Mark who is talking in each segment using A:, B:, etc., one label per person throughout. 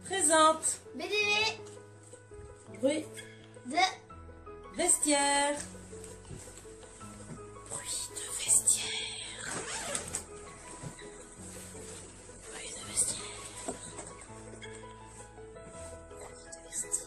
A: Présente.
B: BDV.
A: Bruit
B: De.
A: vestiaire. Bruit de vestiaire. Bruit de vestiaire. Bruit de vestiaire.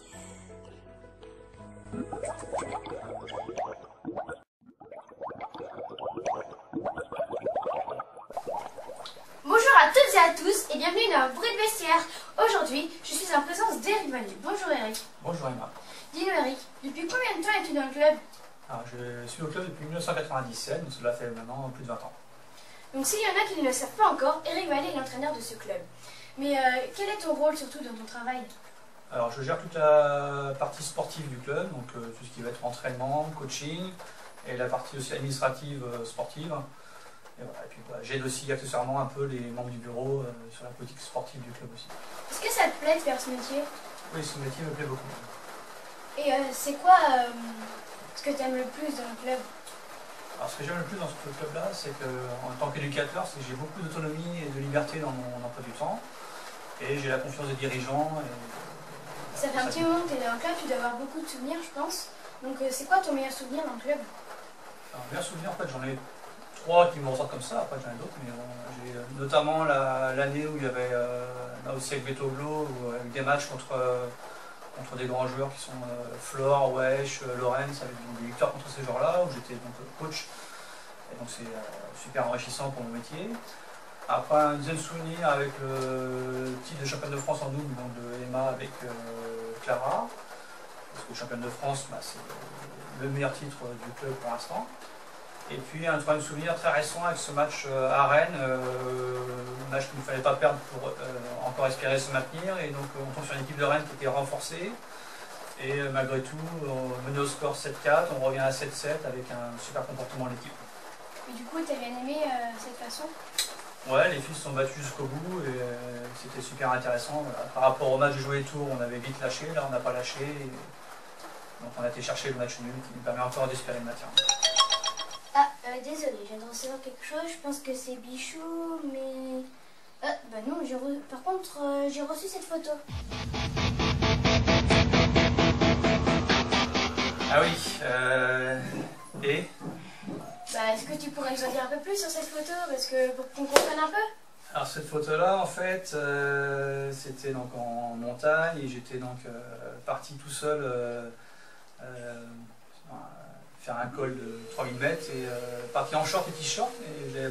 B: Bonjour à toutes et à tous et bienvenue dans Bruit de vestiaire. Aujourd'hui, je suis en présence d'Eric Vanier. Bonjour Eric.
C: Bonjour Emma.
B: Dis-nous Eric, depuis combien de temps es-tu dans le club?
C: Alors, je suis au club depuis 1997, donc cela fait maintenant plus de 20 ans.
B: Donc s'il y en a qui ne le savent pas encore, Eric Vanier est l'entraîneur de ce club. Mais quel est ton rôle surtout dans ton travail?
C: Alors je gère toute la partie sportive du club, donc tout ce qui va être entraînement, coaching, et la partie aussi administrative sportive. Et voilà, et puis j'aide aussi accessoirement un peu les membres du bureau sur la politique sportive du club aussi.
B: Est-ce que ça te plaît de faire ce métier?
C: Oui, ce métier me plaît beaucoup.
B: Et c'est quoi ce que tu aimes le plus dans le club?
C: Alors ce que j'aime le plus dans ce club-là, c'est qu'en tant qu'éducateur, c'est que j'ai beaucoup d'autonomie et de liberté dans mon emploi du temps. Et j'ai la confiance des dirigeants.
B: Ça fait un petit moment que tu es dans le club, tu dois avoir beaucoup de souvenirs je pense. Donc c'est quoi ton meilleur souvenir dans le club?
C: Alors, bien souvenir, en fait, j'en ai trois qui me ressortent comme ça, après j'en ai d'autres, mais j'ai notamment l'année où il y avait là aussi avec Betoglo, où il y a eu des matchs contre des grands joueurs qui sont Flore, Wesh, Lorenz, avec des victoires contre ces joueurs-là, où j'étais donc coach, et donc c'est super enrichissant pour mon métier. Après un deuxième souvenir avec le titre de championne de France en double, donc de Emma avec Clara, parce que le championne de France, c'est le meilleur titre du club pour l'instant. Et puis un troisième souvenir très récent avec ce match à Rennes, un match qu'il ne fallait pas perdre pour encore espérer se maintenir. Et donc on tombe sur une équipe de Rennes qui était renforcée. Et malgré tout, on menait au score 7-4, on revient à 7-7 avec un super comportement de l'équipe.
B: Et du coup, tu as bien aimé cette façon?
C: Ouais, les filles se sont battues jusqu'au bout et c'était super intéressant. Voilà. Par rapport au match de jouer tour, on avait vite lâché, là on n'a pas lâché. Donc on a été chercher le match nul qui nous permet encore d'espérer le maintien.
B: Ah, désolé, je viens de recevoir quelque chose, je pense que c'est Bichou, mais... bah non, par contre, j'ai reçu cette photo.
C: Ah oui, et
B: Bah, est-ce que tu pourrais nous en dire un peu plus sur cette photo, parce que pour qu'on comprenne un peu?
C: alors cette photo-là, en fait, c'était donc en montagne et j'étais donc parti tout seul faire un col de 3000 mètres et parti en short et t-shirt et je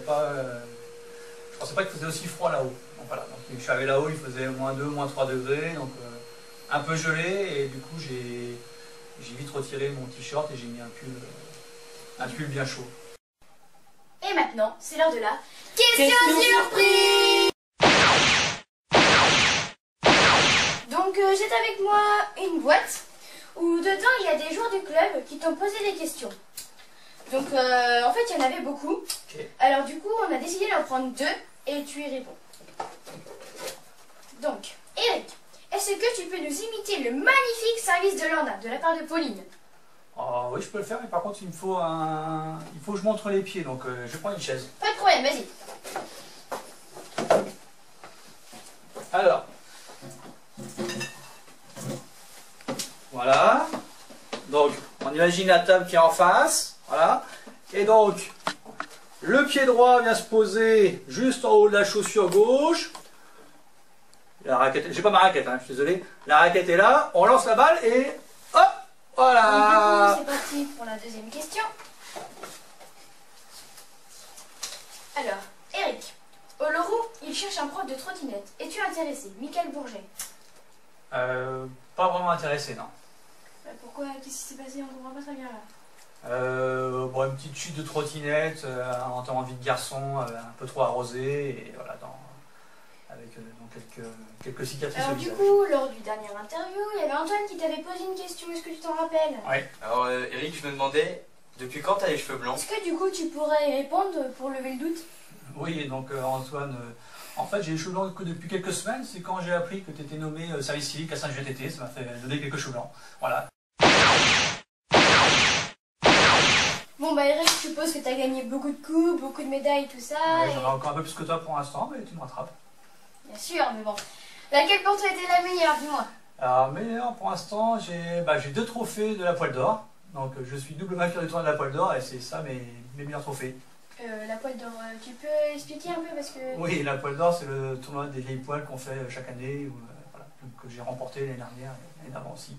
C: pensais pas qu'il faisait aussi froid là-haut. Donc voilà, donc je suis arrivé là-haut, il faisait -2, -3 degrés, donc un peu gelé et du coup j'ai vite retiré mon t-shirt et j'ai mis un pull bien chaud.
B: Et maintenant, c'est l'heure de la question surprise. Donc j'ai avec moi une boîte où dedans il y a des joueurs du club qui t'ont posé des questions. Donc en fait il y en avait beaucoup.
C: Okay.
B: Alors du coup on a décidé d'en prendre deux et tu y réponds. Donc Eric, est-ce que tu peux nous imiter le magnifique service de Lorna de la part de Pauline?
C: Oh, oui, je peux le faire, mais par contre il faut que je montre les pieds, donc je vais prendre une chaise.
B: Pas de problème, vas-y.
C: Alors, voilà, donc on imagine la table qui est en face, voilà, et donc le pied droit vient se poser juste en haut de la chaussure gauche. La raquette, j'ai pas ma raquette, hein, je suis désolé, la raquette est là, on lance la balle et hop, voilà.
B: Donc, du coup, c'est parti pour la deuxième question. Alors, Eric, au Loro, il cherche un prof de trottinette. Es-tu intéressé? Michael Bourget.
C: Pas vraiment intéressé, non.
B: Bah, pourquoi? Qu'est-ce qui s'est passé? On comprend pas très bien là.
C: Bon, une petite chute de trottinette, en temps envie de garçon, un peu trop arrosé, et voilà, avec quelques cicatrices
B: Alors
C: au
B: du
C: visage.
B: coup, lors du dernier interview, il y avait Antoine qui t'avait posé une question, est-ce que tu t'en rappelles?
C: Oui.
D: Alors Eric, je me demandais, depuis quand t'as les cheveux blancs?
B: Est-ce que du coup tu pourrais y répondre pour lever le doute?
C: Oui, et donc Antoine, en fait j'ai les cheveux blancs que depuis quelques semaines, c'est quand j'ai appris que tu étais nommé service civique à Saint-GTT, ça m'a fait donner quelques cheveux blancs. Voilà.
B: Bon bah Eric, je suppose que tu as gagné beaucoup de coups, beaucoup de médailles, tout ça.
C: Ouais, j'en ai encore un peu plus que toi pour l'instant, mais tu me rattrapes.
B: Bien sûr, mais bon. Laquelle pour toi était la meilleure, dis-moi?
C: Alors, meilleur pour l'instant, j'ai 2 trophées de la poêle d'or. Donc, je suis double vainqueur du tournoi de la poêle d'or et c'est ça mes meilleurs trophées.
B: La poêle d'or, tu peux expliquer un peu parce que...
C: Oui, la poêle d'or, c'est le tournoi des vieilles poêles qu'on fait chaque année, voilà, que j'ai remporté l'année dernière et l'année d'avant aussi.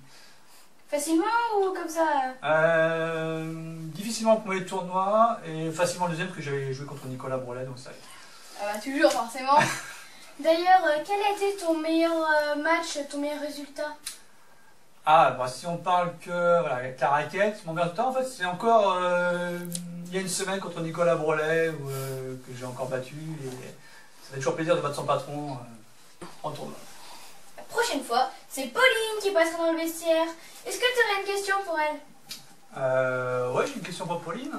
B: Facilement ou comme ça?
C: Difficilement le premier tournoi et facilement le deuxième parce que j'avais joué contre Nicolas Brelet, donc ça.
B: Ah bah toujours, forcément. D'ailleurs, quel a été ton meilleur match, ton meilleur résultat?
C: Ah, bah, si on parle que voilà, avec la raquette, mon meilleur résultat, en fait, c'est encore il y a une semaine contre Nicolas Brelet que j'ai encore battu et ça fait toujours plaisir de battre son patron en tournoi.
B: La prochaine fois, c'est Pauline qui passera dans le vestiaire. Est-ce que tu aurais une question pour elle?
C: Ouais, j'ai une question pour Pauline.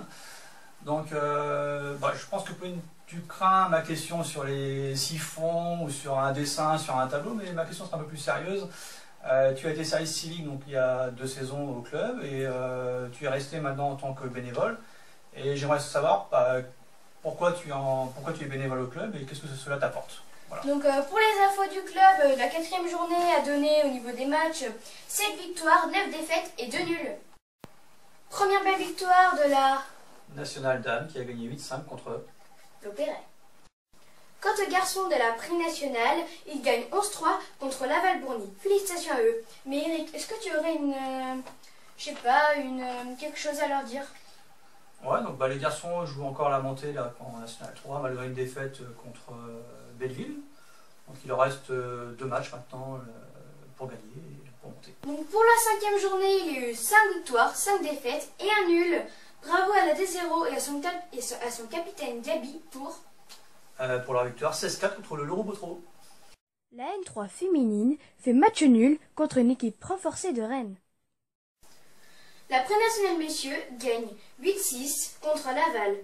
C: Donc, je pense que Pauline, tu crains ma question sur les siphons ou sur un dessin, sur un tableau, mais ma question sera un peu plus sérieuse. Tu as été service civique donc, il y a 2 saisons au club et tu es resté maintenant en tant que bénévole. Et j'aimerais savoir pourquoi tu es bénévole au club et qu'est-ce que cela t'apporte. Voilà.
B: Donc pour les infos du club, la 4e journée a donné au niveau des matchs 7 victoires, 9 défaites et 2 nuls. Première belle victoire de la
C: National Dame qui a gagné 8-5 contre
B: l'Opéret. Quant aux garçons de la prix nationale, ils gagnent 11-3 contre Laval-Bourny. Félicitations à eux. Mais Eric, est-ce que tu aurais quelque chose à leur dire?
C: Ouais, donc les garçons jouent encore la montée là, en National 3 malgré une défaite contre Belleville. Donc il leur reste 2 matchs maintenant pour gagner et pour monter.
B: Donc pour la 5e journée, il y a eu 5 victoires, 5 défaites et un nul. Bravo à la D0 et à son capitaine Gabi pour
C: leur victoire 16-4 contre le Loro Botro.
B: La N3 féminine fait match nul contre une équipe renforcée de Rennes. La pré-nationale messieurs gagne 8-6 contre Laval.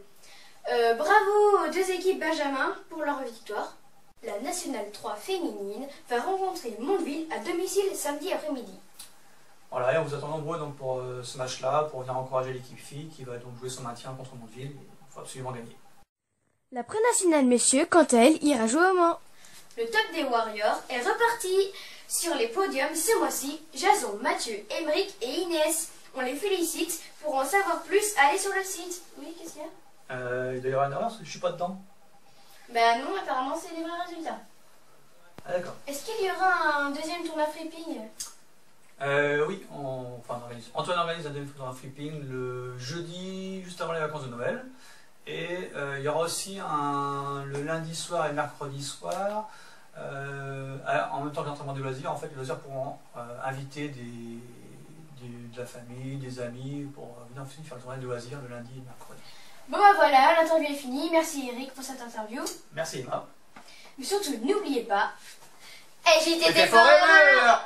B: Bravo aux 2 équipes Benjamin pour leur victoire. La nationale 3 féminine va rencontrer Mondeville à domicile samedi après-midi.
C: Voilà, et on vous attend nombreux donc, pour ce match-là, pour venir encourager l'équipe fille qui va donc jouer son maintien contre Mondeville. Il faut absolument gagner.
B: La pré-nationale messieurs, quant à elle, ira jouer au Mans. Le top des Warriors est reparti sur les podiums ce mois-ci. Jason, Mathieu, Émeric et Inès. On les félicite. Pour en savoir plus, allez sur le site. Oui, qu'est-ce qu'il y a?
C: Il doit y avoir une erreur parce que je suis pas dedans.
B: Ben non, apparemment c'est les vrais résultats.
C: Ah d'accord.
B: Est-ce qu'il y aura un deuxième tournoi flipping?
C: Oui, Antoine organise un deuxième tournoi flipping le jeudi, juste avant les vacances de Noël. Et il y aura aussi le lundi soir et mercredi soir, en même temps que l'entraînement de loisirs, en fait les loisirs pourront inviter de la famille, des amis pour venir faire le tournoi de loisirs le lundi et mercredi.
B: Bon ben voilà, l'interview est finie. Merci Eric pour cette interview.
C: Merci Emma.
B: Mais surtout, n'oubliez pas, JTT
C: Forever.